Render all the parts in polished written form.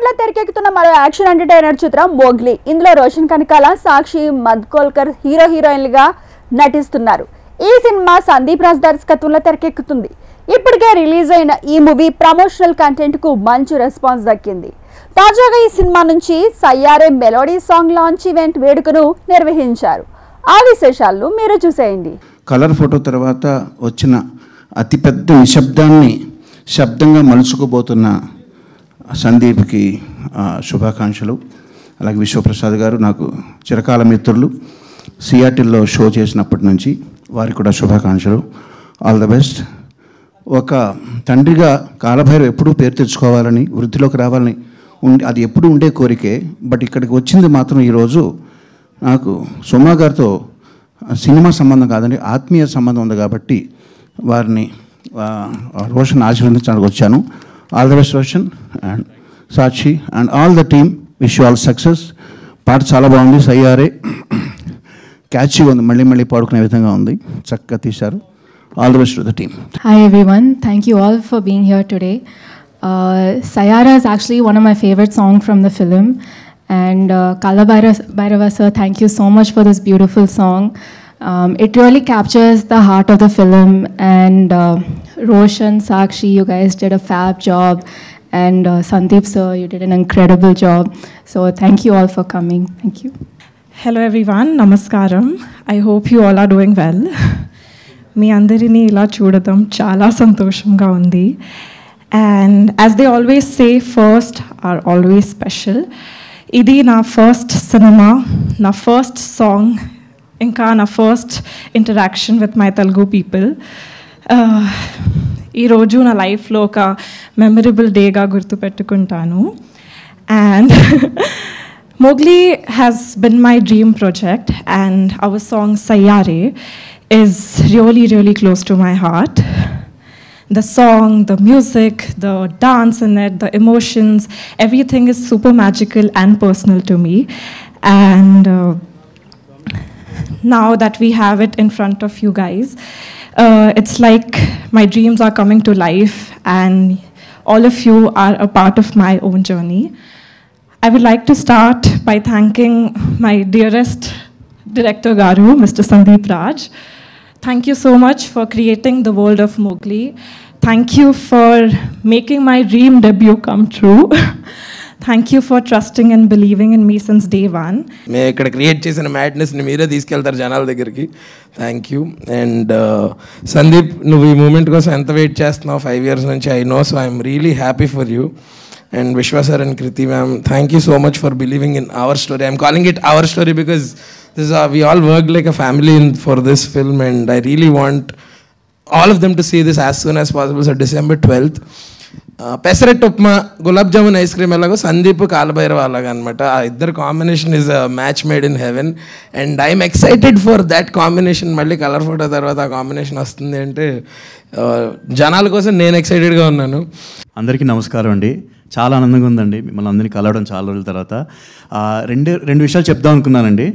బాలీవుడ్ లో తెరకెక్కుతున్న మరో యాక్షన్ ఎంటర్టైనర్ చిత్రం మోగ్లీ. ఇందులో రోషన్ కనకాల, సాక్షి మద్కోల్కర్ హీరోయిన్లుగా నటిస్తున్నారు. ఈ సినిమా సందీప్ రాజ్ దర్శకత్వంలో తెరకెక్కుతుంది. ఇప్పటికే రిలీజ్ అయిన ఈ మూవీ ప్రమోషనల్ కంటెంట్ కు మంచి రెస్పాన్స్ దక్కింది. తాజాగా ఈ సినిమా నుంచి సయ్యారే మెలోడీ సాంగ్ లాంచ్ ఈవెంట్ వేడుకను నిర్వహించారు. ఆ విశేషాలను మీరు చూసేయండి. కలర్ ఫోటో తర్వాత వచ్చిన అతిపెద్ద నిశ్శబ్దాన్ని శబ్దంగా మలుచుకోబోతున్న సందీప్కి శుభాకాంక్షలు. అలాగే విశ్వప్రసాద్ గారు నాకు చిరకాల మిత్రులు, సియాటిల్లో షో చేసినప్పటి నుంచి వారికి కూడా శుభాకాంక్షలు. All the best. ఒక తండ్రిగా కాలభైరవ్ ఎప్పుడూ పేరు తెచ్చుకోవాలని, వృద్ధిలోకి రావాలని అది ఎప్పుడు ఉండే కోరికే. బట్ ఇక్కడికి వచ్చింది మాత్రం ఈరోజు నాకు సుమా గారితో సినిమా సంబంధం కాదండి, ఆత్మీయ సంబంధం ఉంది కాబట్టి వారిని రోషన్ ఆశీర్వదించడానికి వచ్చాను. All the best Roshan and Sakshi and all the team. Wish you all success. పాట చాలా బాగుంది, సయ్యారే క్యాచీగా ఉంది, మళ్ళీ మళ్ళీ పాడుకునే విధంగా ఉంది, చక్కగా తీశారు. All the best to the team. Hi everyone, thank you all for being here today. Sayara is actually one of my favorite songs from the film, and Kala Bhairava sir, thank you so much for this beautiful song. It really captures the heart of the film, and Roshan, Sakshi, you guys did a fab job, and Sandeep sir, you did an incredible job. So thank you all for coming. Thank you. Hello everyone, namaskaram. I hope you all are doing well. మీ అందరినీ ఇలా చూడటం చాలా సంతోషంగా ఉంది. And as they always say, first are always special. ఇది నా first cinema, నా ఫస్ట్ సాంగ్, ఇంకా నా first interaction with my Telugu people. ఈరోజు నా లైఫ్లో ఒక మెమరబుల్ డేగా గుర్తుపెట్టుకుంటాను. And Mowgli has been my dream project, and our song Sayyare is really, really close to my heart. The song, the music, the dance in it, the emotions, everything is super magical and personal to me. And now that we have it in front of you guys, it's like my dreams are coming to life, and all of you are a part of my own journey. I would like to start by thanking my dearest director Garu, Mr. Sandeep Raj. Thank you so much for creating the world of Mowgli. Thank you for making my dream debut come true. Thank you for trusting and believing in me since day one. मैं ఇక్కడ create చేసిన మ్యాడ్నెస్ని మీరే తీసుకెళ్తారు జనాల దగ్గరికి. Thank you. And Sandeep, నువ్వు ఈ moment కోసం ఎంత వెయిట్ చేస్తున్నావు 5 years నుంచి, I know. So I'm really happy for you. And Vishwa sir and Kriti ma'am, thank you so much for believing in our story. I'm calling it our story because we all worked like a family for this film, and I really want all of them to see this as soon as possible. So December 12th. Pesarattu upma, gulab jamun ice cream ఎలాగో సందీప్ కాలభైరవ అలాగా అనమాట. ఆ ఇద్దరు combination is a match made in heaven, and I'm excited for that combination. మళ్ళీ colour photo తర్వాత ఆ combination వస్తుంది అంటే జనాల కోసం నేను ఎక్సైటెడ్గా ఉన్నాను. అందరికీ నమస్కారం అండి. చాలా ఆనందంగా ఉందండి మిమ్మల్ని అందరినీ కలవడం చాలా రోజుల తర్వాత. రెండు విషయాలు చెప్దాం అనుకున్నానండి.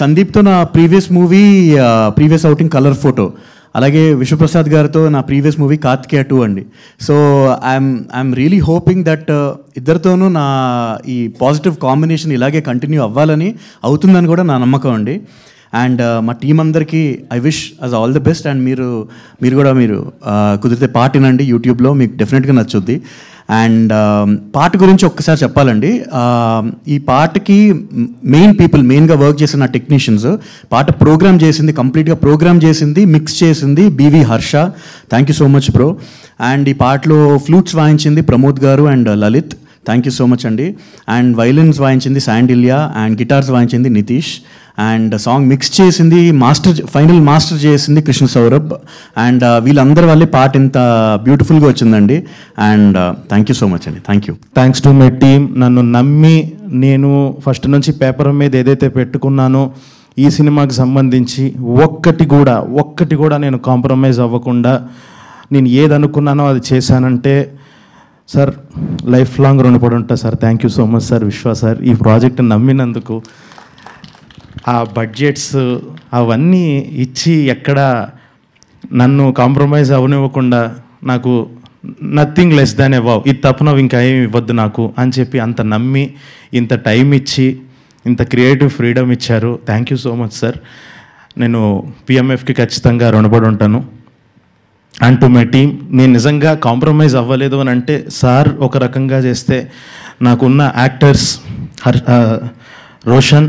సందీప్తో నా ప్రీవియస్ అవుటింగ్ కలర్ ఫోటో, అలాగే విశ్వప్రసాద్ గారితో నా ప్రీవియస్ మూవీ కార్తికేయ 2 అండి. So I'm really hoping that ఇద్దరితోనూ నా ఈ పాజిటివ్ కాంబినేషన్ ఇలాగే కంటిన్యూ అవ్వాలని, అవుతుందని కూడా నా నమ్మకం అండి. అండ్ మా టీం అందరికీ I wish us all the best. And మీరు కూడా కుదిరితే పాట వినండి యూట్యూబ్లో, మీకు డెఫినెట్గా నచ్చుద్ది. అండ్ పాట గురించి ఒక్కసారి చెప్పాలండి. ఈ పాటకి మెయిన్గా వర్క్ చేసిన టెక్నీషియన్స్, పాట కంప్లీట్గా ప్రోగ్రామ్ చేసింది, మిక్స్ చేసింది BV Harsha. Thank you so much bro. And ఈ పాటలో ఫ్లూట్స్ వాయించింది Pramod garu and Lalit. Thank you so much అండి. అండ్ వైలిన్స్ వాయించింది శాండిల్యా, అండ్ గిటార్స్ వాయించింది నితీష్. అండ్ సాంగ్ మిక్స్ చేసింది, ఫైనల్ మాస్టర్ చేసింది కృష్ణ సౌరభ్. అండ్ వీళ్ళందరి వల్లే పాట ఇంత బ్యూటిఫుల్గా వచ్చిందండి. And thank you so much అండి. Thank you. Thanks to my team. నన్ను నమ్మి నేను ఫస్ట్ నుంచి పేపర్ మీద ఏదైతే పెట్టుకున్నానో ఈ సినిమాకి సంబంధించి ఒక్కటి కూడా నేను కాంప్రమైజ్ అవ్వకుండా నేను ఏది అనుకున్నానో అది చేశానంటే సార్ లైఫ్ లాంగ్ రుణపడి ఉంటా sir. Thank you so much sir. విశ్వ సార్, ఈ ప్రాజెక్ట్ నమ్మినందుకు, ఆ బడ్జెట్స్ అవన్నీ ఇచ్చి ఎక్కడ నన్ను కాంప్రమైజ్ అవనివ్వకుండా నాకు నథింగ్ లెస్ దాన్ ఎ వావ్, ఇది తప్ప నువ్వు ఇంకా ఏమి ఇవ్వద్దు నాకు అని చెప్పి అంత నమ్మి ఇంత టైం ఇచ్చి ఇంత క్రియేటివ్ ఫ్రీడమ్ ఇచ్చారు. Thank you so much sir. నేను పిఎంఎఫ్కి ఖచ్చితంగా రుణపడి ఉంటాను. అండ్ టు మై టీమ్, నేను నిజంగా కాంప్రమైజ్ అవ్వలేదు అని అంటే సార్ ఒక రకంగా చేస్తే నాకున్న actors Roshan,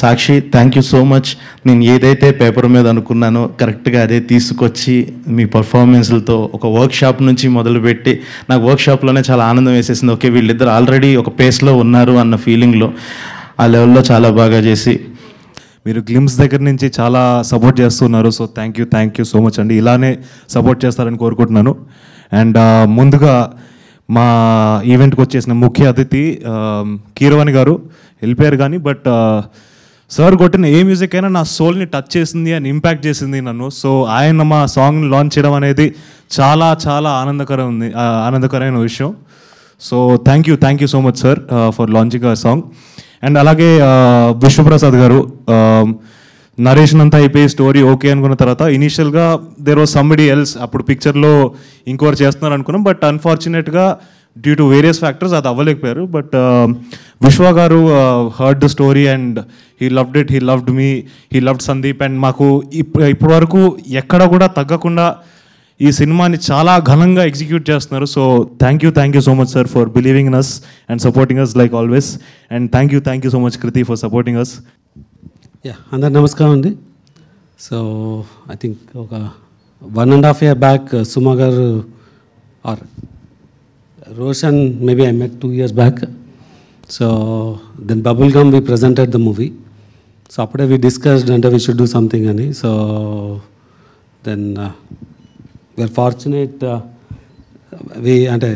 Sakshi, thank you so much. నేను ఏదైతే పేపర్ మీద అనుకున్నానో కరెక్ట్గా అదే తీసుకొచ్చి మీ పర్ఫార్మెన్స్లతో ఒక వర్క్షాప్ నుంచి మొదలుపెట్టి నాకు వర్క్షాప్లోనే చాలా ఆనందం వేసేసింది. ఓకే, వీళ్ళిద్దరు ఆల్రెడీ ఒక పేస్లో ఉన్నారు అన్న ఫీలింగ్లో ఆ లెవెల్లో చాలా బాగా చేసి మీరు గ్లిమ్స్ దగ్గర నుంచి చాలా సపోర్ట్ చేస్తున్నారు. So thank you so much అండి. ఇలానే సపోర్ట్ చేస్తారని కోరుకుంటున్నాను. అండ్ ముందుగా మా ఈవెంట్కి వచ్చేసిన ముఖ్య అతిథి కీరవాణి గారు వెళ్ళిపోయారు, కానీ బట్ సార్ కొట్టిన ఏ మ్యూజిక్ అయినా నా సోల్ని టచ్ చేసింది అని ఇంపాక్ట్ చేసింది నన్ను. సో ఆయన మా సాంగ్ని లాంచ్ చేయడం అనేది చాలా చాలా ఆనందకరమైన విషయం. So thank you so much sir for launching hour song. And అలాగే విశ్వప్రసాద్ గారు నరేషన్ అంతా అయిపోయి స్టోరీ ఓకే అనుకున్న తర్వాత ఇనీషియల్గా దేర్ వాజ్ సంబడి ఎల్స్, అప్పుడు పిక్చర్లో ఇంకోటి చేస్తున్నారు అనుకున్నాం. బట్ అన్ఫార్చునేట్గా డ్యూ టు వేరియస్ ఫ్యాక్టర్స్ అది అవ్వలేకపోయారు. But Vishwa garu heard the story and he loved it, he loved me, he loved Sandeep. And మాకు ఇప్పటి వరకు ఎక్కడ కూడా తగ్గకుండా ఈ సినిమాని చాలా ఘనంగా ఎగ్జిక్యూట్ చేస్తున్నారు. So thank you so much sir for believing in us and supporting us like always. And thank you so much Kriti for supporting us. అందరు నమస్కారం అండి. సో ఐ థింక్ ఒక 1.5 year back Suma garu or Roshan maybe I met 2 years back. So then bubble gum we presented the movie. So అప్పుడే we discussed అంటే we should do something అని. So then we are fortunate అంటే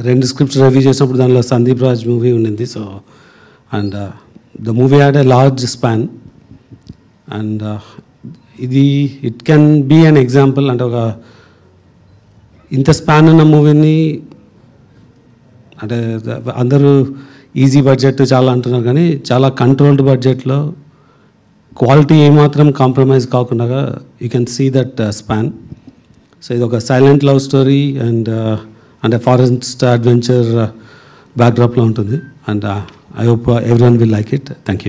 2 scripts review చేసినప్పుడు దానిలో Sandeep Raj movie ఉండింది. So and the movie had a large span and it can be an example. అంటే ఒక ఇంత స్పాన్ ఉన్న మూవీని అంటే అందరూ ఈజీ బడ్జెట్ చాలా అంటున్నారు, కానీ చాలా కంట్రోల్డ్ బడ్జెట్లో క్వాలిటీ ఏమాత్రం కాంప్రమైజ్ కాకుండా you can see that span. So ఇది ఒక సైలెంట్ లవ్ స్టోరీ అండ్ అంటే ఫారెస్ట్ అడ్వెంచర్ బ్యాక్డ్రాప్లో ఉంటుంది. And I hope everyone will like it. Thank you.